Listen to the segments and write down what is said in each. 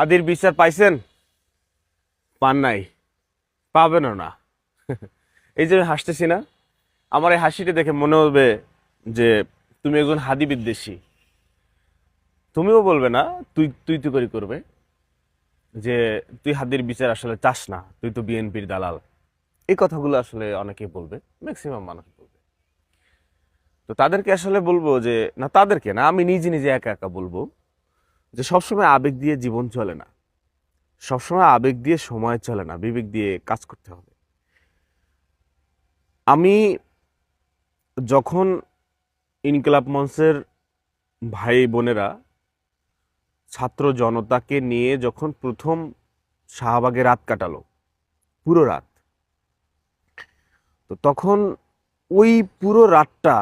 হাদির বিচার পাইছেন? পান নাই, পাবেনও না। এই যে হাসতেছি না, আমার এই হাসিটা দেখে মনে হবে যে তুমি একজন হাদি বিদ্বেষী। তুমিও বলবে না, তুই তুই তুই করে করবে যে তুই হাদির বিচার আসলে চাস না, তুই তো বিএনপির দালাল। এই কথাগুলো আসলে অনেকেই বলবে, ম্যাক্সিমাম মানুষ বলবে। তো তাদেরকে আসলে বলবো যে না, তাদেরকে না, আমি নিজে নিজে একা একা বলবো যে সবসময় আবেগ দিয়ে জীবন চলে না, সবসময় আবেগ দিয়ে সময় চলে না, বিবেক দিয়ে কাজ করতে হবে। আমি যখন ইনকিলাব মঞ্চের ভাই বোনেরা ছাত্র জনতাকে নিয়ে যখন প্রথম শাহবাগে রাত কাটালো, পুরো রাত, তো তখন ওই পুরো রাতটা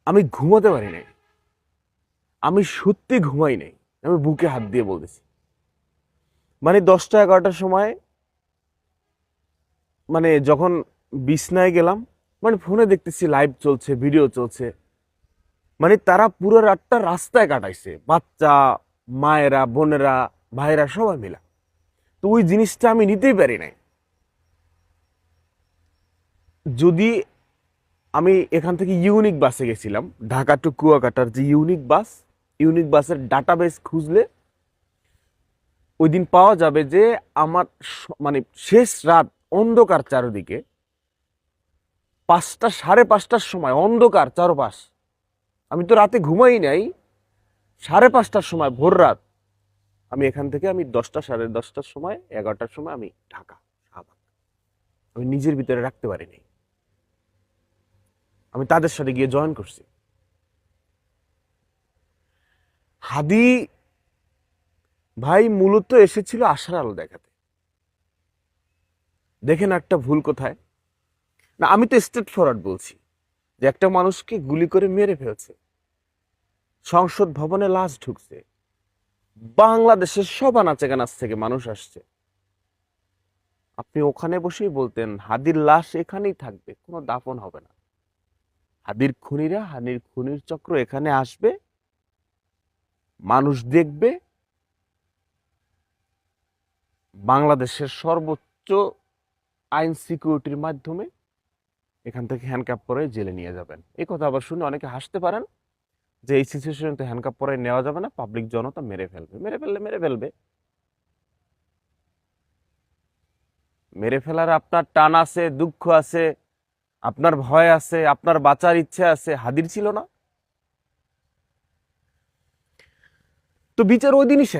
আমি ঘুমাতে পারি নাই। আমি সত্যি ঘুমাই নাই, আমি বুকে হাত দিয়ে বলতেছি। মানে 10টা 11টার সময়, মানে যখন বিছনায় গেলাম, মানে ফোনে দেখতেছি লাইভ চলছে, ভিডিও চলছে, মানে তারা পুরো রাতটা রাস্তায় কাটাইছে, বাচ্চা, মায়েরা, বোনেরা, ভাইরা সবাই মিলা। তো ওই জিনিসটা আমি নিতেই পারি নাই। যদি আমি এখান থেকে ইউনিক বাসে গেছিলাম, ঢাকা টু কুয়াকাটার যে ইউনিক বাস, ইউনিক বাসের ডাটাবেস খুঁজলে ওই দিন পাওয়া যাবে যে আমার মানে শেষ রাত, অন্ধকার চারদিকে, 5টা 5:30টার সময় অন্ধকার চারপাশ, আমি তো রাতে ঘুমাই নাই, 5:30টার সময় ভোর রাত, আমি এখান থেকে আমি 10টা 10:30টার সময়, 11টার সময় আমি ঢাকা শাহবাগ। আমি নিজের ভিতরে রাখতে পারিনি, আমি তাদের সাথে গিয়ে জয়েন করছি। হাদি ভাই মূলত এসেছিল আশার আলো দেখাতে। দেখেন একটা ভুল কোথায়, না আমি তো স্ট্রেট ফরওয়ার্ড বলছি যে একটা মানুষকে গুলি করে মেরে ফেলছে, সংসদ ভবনে লাশ ঢুকছে, বাংলাদেশের সব আনাচে কানাচ থেকে মানুষ আসছে। আপনি ওখানে বসেই বলতেন হাদির লাশ এখানেই থাকবে, কোনো দাফন হবে না। হাদির খুনিরা, হাদির খুনির চক্র এখানে আসবে, মানুষ দেখবে, বাংলাদেশের সর্বোচ্চ আইন সিকিউরিটির মাধ্যমে এখান থেকে হ্যান্ডকাপ করে জেলে নিয়ে যাবেন। এই কথা আবার শুনে অনেকে হাসতে পারেন যে এই সিচুয়েশনে তো হ্যান্ডকাপ পরে নেওয়া যাবে না, পাবলিক জনতা মেরে ফেলবে। মেরে ফেলবে। মেরে ফেলার আপনার টান আছে, দুঃখ আছে, আপনার ভয় আছে, আপনার বাঁচার ইচ্ছে আছে, হাদির ছিল না? তো বিচার ওই দিনই শেষ।